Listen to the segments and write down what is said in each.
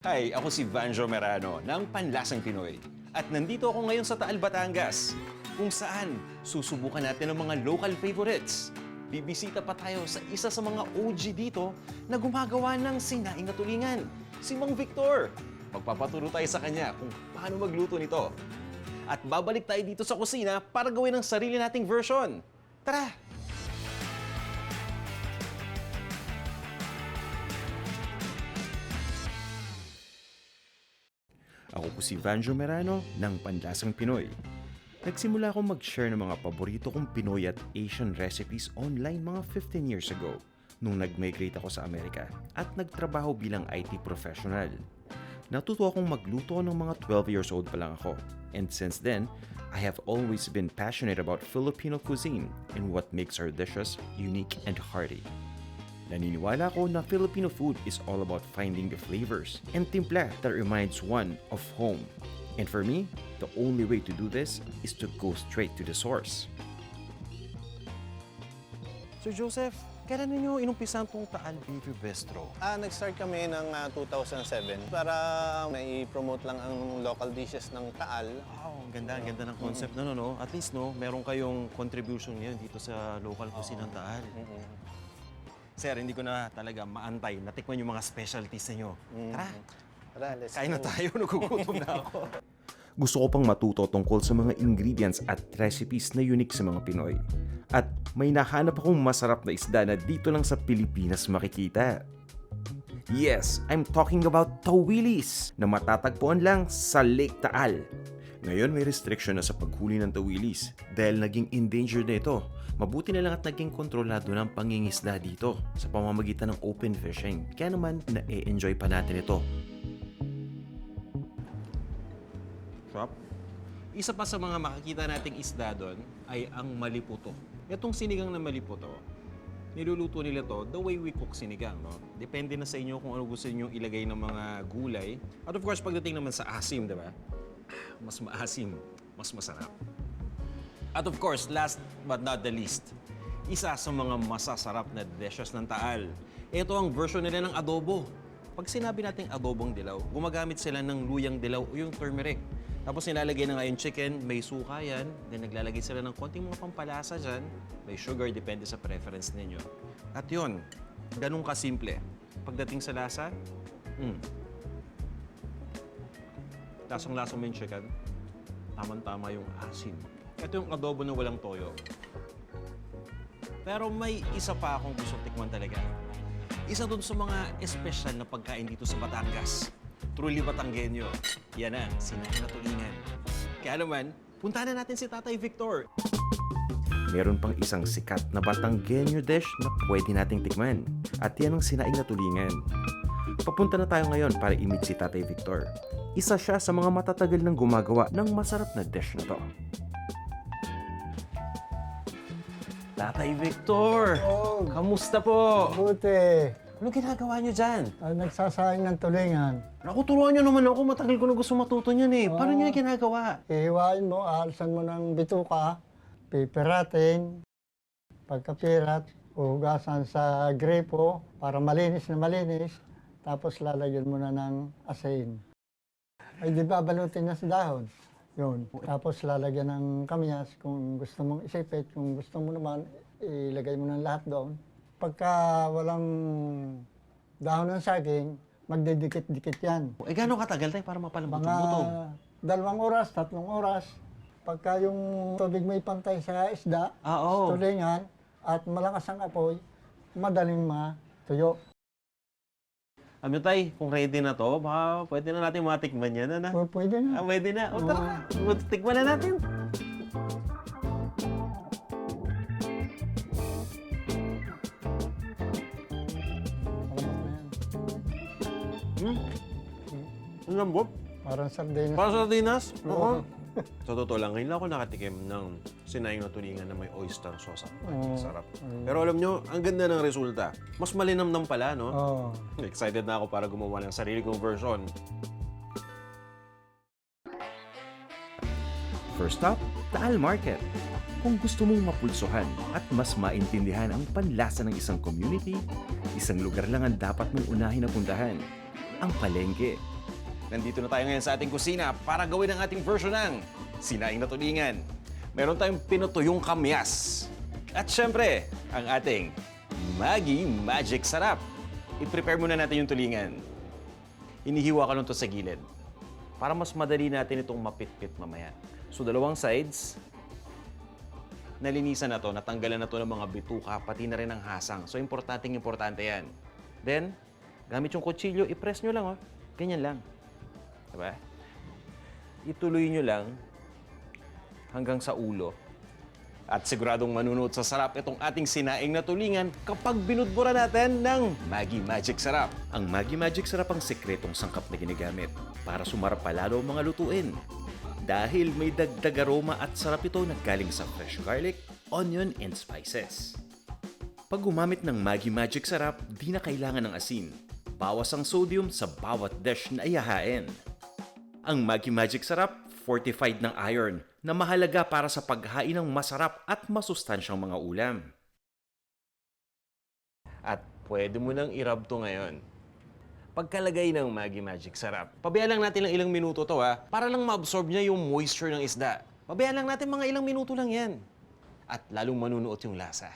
Hi, ako si Vanjo Merano ng Panlasang Pinoy. At nandito ako ngayon sa Taal, Batangas, kung saan susubukan natin ang mga local favorites. Bibisita pa tayo sa isa sa mga OG dito na gumagawa ng sinaing na tulingan, si Mang Victor. Magpapaturo tayo sa kanya kung paano magluto nito. At babalik tayo dito sa kusina para gawin ang sarili nating version. Tara! Ako po si Vanjo Merano ng Panlasang Pinoy. Nagsimula akong mag-share ng mga paborito kong Pinoy at Asian recipes online mga 15 years ago nung nag-migrate ako sa Amerika at nagtrabaho bilang IT professional. Natuto akong magluto ng mga 12 years old pa lang ako. And since then, I have always been passionate about Filipino cuisine and what makes our dishes unique and hearty. Naniniwala ko na Filipino food is all about finding the flavors and timpla that reminds one of home. And for me, the only way to do this is to go straight to the source. Sir Joseph, kailan ninyo inumpisan tong Taal Beef Bistro? Nag-start kami ng 2007 para mai-promote lang ang local dishes ng Taal. Wow, ang ganda ng concept. No. At least, meron kayong contribution ngayon dito sa local cuisine ng Taal. Sir, hindi ko na talaga maantay. Natikman yung mga specialties ninyo. Tara, let's Kain na go. tayo, nagugutom na ako. Gusto ko pang matuto tungkol sa mga ingredients at recipes na unique sa mga Pinoy. At may nahanap akong masarap na isda na dito lang sa Pilipinas makikita. Yes, I'm talking about tawilis na matatagpuan lang sa Lake Taal. Ngayon may restriction na sa paghuli ng tawilis dahil naging endangered na ito. Mabuti na lang at naging kontrolado ng pangingisda dito sa pamamagitan ng open fishing. Kaya naman na-enjoy pa natin ito. Sarap. Isa pa sa mga makikita nating isda doon ay ang maliputo. Itong sinigang na maliputo, niluluto nila to the way we cook sinigang, no? Depende na sa inyo kung ano gusto niyo ilagay ng mga gulay. At of course, pagdating naman sa asim, di ba? Mas maasim, mas masarap. At of course, last but not the least, isa sa mga masasarap na dishes ng Taal. Ito ang version nila ng adobo. Pag sinabi nating adobong dilaw, gumagamit sila ng luyang dilaw o yung turmeric. Tapos nilalagay na nga yung chicken, may suka yan, then naglalagay sila ng konting mga pampalasa dyan, may sugar, depende sa preference ninyo. At yun, ganun kasimple. Pagdating sa lasa, lasang-lasa mo yung chicken, tamang-tama yung asin. Ito yung adobo na walang toyo. Pero may isa pa akong gusto tikman talaga. Isa dun sa mga espesyal na pagkain dito sa Batangas. Truly Batanggenyo. Yan na, sinaing na tulingan. Kaya naman, puntahan na natin si Tatay Victor. Meron pang isang sikat na Batanggenyo dish na pwede nating tikman. At yan ang sinaing na tulingan. Papunta na tayo ngayon para i-meet si Tatay Victor. Isa siya sa mga matatagal nang gumagawa ng masarap na dish na to. Tatay Victor! Oh, Kamusta po? buti. Ano ginagawa niyo dyan? Nagsasayang ng tulingan. Naku, turuan niyo naman ako. Matagal ko na gusto matuto niyan eh. Paano niyo ginagawa? Ihiwain mo, aalisan mo ng bituka, pipiratin, pagkapirat, uhugasan sa gripo para malinis na malinis, tapos lalagyan mo na ng asin. Ay, di ba, balutin na sa dahon. Yun. Tapos lalagyan ng kamyas kung gusto mong isipit, kung gusto mo naman, ilagay mo ng lahat doon. Pagka walang dahon ng saging, magdidikit-dikit yan. Eh, gano'ng katagal tayo para mapalambot Mga yung buto? 2 oras, 3 oras. Pagka yung tubig may pantay sa isda, Oo. tulingan, at malakas ang apoy, madaling matuyo. Tay, kung ready na to, baka pwede na natin matikman yan, ano? Pwede na. Pwede na. O, tara. Tikman na natin. Alam mo na yan. Ang lambot. Parang sardinas. Para sa sardinas? Oo. Sa totoo lang, ngayon lang ako nakatikim ng sinaing na tulingan na may oyster sauce. Oo. Sarap. Pero alam nyo, ang ganda ng resulta. Mas malinamnam pala, no? Oo. Excited na ako para gumawa ng sarili kong version. First stop, Taal Market. Kung gusto mong mapulsuhan at mas maintindihan ang panlasa ng isang community, isang lugar lang ang dapat mong unahin na puntahan, ang palengke. nandito na tayo ngayon sa ating kusina para gawin ang ating version ng sinaing na tulingan. Meron tayong pinutuyong kamyas. At syempre, ang ating Maggi Magic Sarap. I-prepare muna natin yung tulingan. Inihiwa ko lang to sa gilid para mas madali natin itong mapitpit mamaya. So, dalawang sides, nalinisan na to, natanggalan na to ng mga bituka, pati na rin ang hasang. So, importante yan. Then, gamit yung kutsilyo, i-press nyo lang, oh. Ganyan lang. Diba? Ituloy nyo lang hanggang sa ulo. At siguradong manunuot sa sarap itong ating sinaing na tulingan kapag binudbura natin ng Maggi Magic Sarap. Ang Maggi Magic Sarap ang sekretong sangkap na ginagamit para sumarap palalo ang mga lutuin. Dahil may dagdag aroma at sarap ito na galing sa fresh garlic, onion, and spices. Pag gumamit ng Maggi Magic Sarap, di na kailangan ng asin. Bawas ang sodium sa bawat dish na ihahain. Ang Maggi Magic Sarap, fortified ng iron, na mahalaga para sa paghain ng masarap at masustansyang mga ulam. At pwede mo nang i-rub to ngayon. Pagkalagay ng Maggi Magic Sarap, pabayaan lang natin ng ilang minuto to para lang ma-absorb niya yung moisture ng isda. Pabayaan lang natin mga ilang minuto lang yan. At lalong manunuot yung lasa.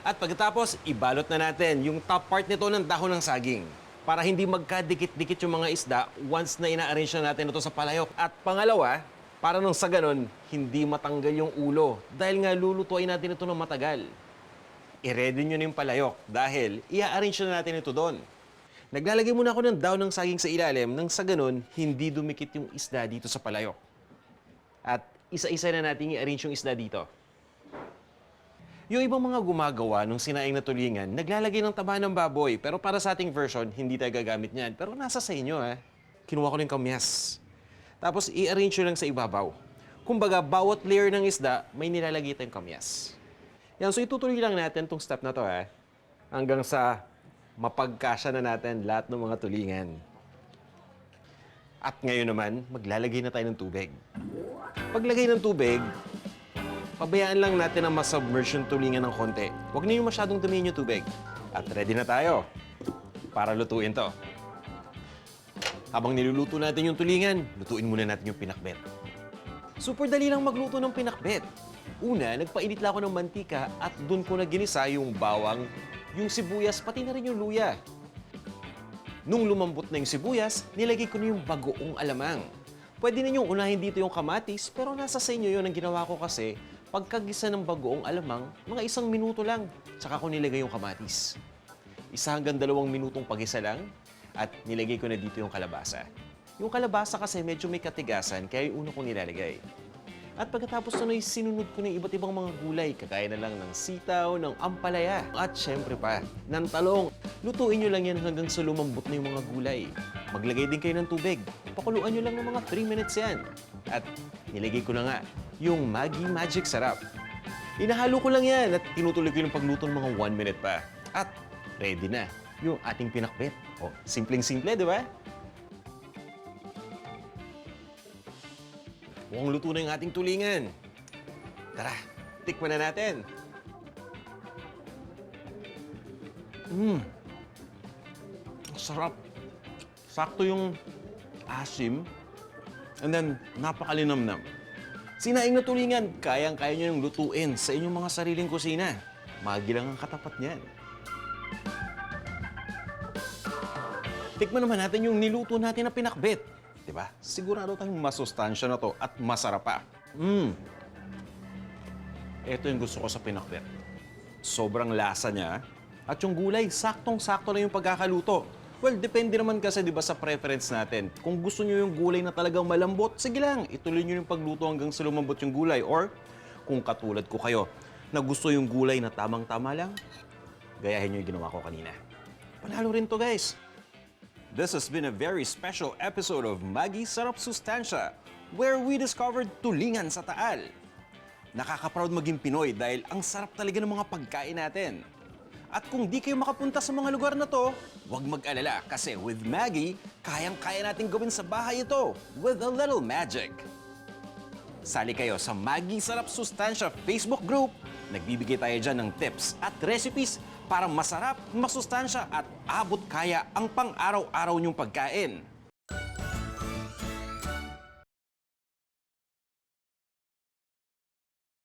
At pagkatapos, ibalot na natin yung top part nito ng dahon ng saging para hindi magkadikit-dikit yung mga isda once na ina-arrange na natin ito sa palayok. At pangalawa, para nung sa ganon, hindi matanggal yung ulo dahil nga lulutuin natin ito ng matagal. I-ready nyo na yung palayok dahil i-arrange na natin ito doon. Naglalagay muna ako ng dahon ng saging sa ilalim nang sa ganon, hindi dumikit yung isda dito sa palayok. At isa-isa na natin i-arrange yung isda dito. Yung ibang mga gumagawa ng sinaing na tulingan, naglalagay ng taba ng baboy. Pero para sa ating version, hindi tayo gagamit niyan. Pero nasa sa inyo, Kinuha ko ng kamyas. Tapos, i-arrange nyo lang sa ibabaw. Kumbaga, bawat layer ng isda, may nilalagay tayong kamyas. Yan, so itutuloy lang natin itong step na to, hanggang sa mapagkasya na natin lahat ng mga tulingan. At ngayon naman, maglalagay na tayo ng tubig. Paglagay ng tubig, pabayaan lang natin ang masubmerge yung tulingan ng konti. Huwag na yung masyadong dumihin yung tubig. At ready na tayo para lutuin to. Habang niluluto natin yung tulingan, lutuin muna natin yung pinakbet. Super dali lang magluto ng pinakbet. Una, nagpainit lang ako ng mantika at doon ko na ginisa yung bawang, yung sibuyas, pati na rin yung luya. Nung lumambot na yung sibuyas, nilagay ko na yung bagoong alamang. Pwede ninyong unahin dito yung kamatis, pero nasa sa inyo yun ang ginawa ko kasi pagkagisa ng bagoong alamang, mga 1 minuto lang, saka ko nilagay yung kamatis. 1 hanggang 2 minutong pagisa lang, at nilagay ko na dito yung kalabasa. Yung kalabasa kasi medyo may katigasan, kaya yung una kong nilalagay. At pagkatapos na sinunod ko ng iba't ibang mga gulay, kagaya na lang ng sitaw, ng ampalaya, at syempre pa, ng talong. Lutuin nyo lang yan hanggang sa lumambot na yung mga gulay. Maglagay din kayo ng tubig. Pakuluan nyo lang ng mga 3 minutes yan. At nilagay ko na nga yung Maggi Magic Sarap. Inahalo ko lang yan at tinutuloy ko yung pagluto ng mga 1 minute pa. At ready na yung ating pinakbet. O, simpleng-simple, di ba? Mukhang luto na yung ating tulingan. Tara, tikman na natin. Sarap. Sakto yung asim. And then, napakalinamnam. Sinaing na tulingan, kayang-kaya nyo yung lutuin sa inyong mga sariling kusina. Maggi lang ang katapat niyan. Tikman naman natin yung niluto natin na pinakbet. Diba? Sigurado tayong masustansya na to at masarap pa. Ito yung gusto ko sa pinakbet. Sobrang lasa niya. At yung gulay, saktong-sakto na yung pagkakaluto. Well, depende naman kasi, di ba, sa preference natin. Kung gusto nyo yung gulay na talagang malambot, sige lang, ituloy nyo yung pagluto hanggang sa lumambot yung gulay. Or, kung katulad ko kayo, na gusto yung gulay na tamang-tama lang, gayahin nyo yung ginawa ko kanina. Panalo rin to, guys. This has been a very special episode of Maggi Sarap Sustansya, where we discovered tulingan sa Taal. Nakaka-proud maging Pinoy dahil ang sarap talaga ng mga pagkain natin. At kung di kayo makapunta sa mga lugar na to, huwag mag-alala kasi with Maggi, kayang-kaya natin gawin sa bahay ito with a little magic. Sali kayo sa Maggi Sarap Sustansya Facebook group. Nagbibigay tayo dyan ng tips at recipes para masarap, masustansya at abot kaya ang pang-araw-araw niyong pagkain.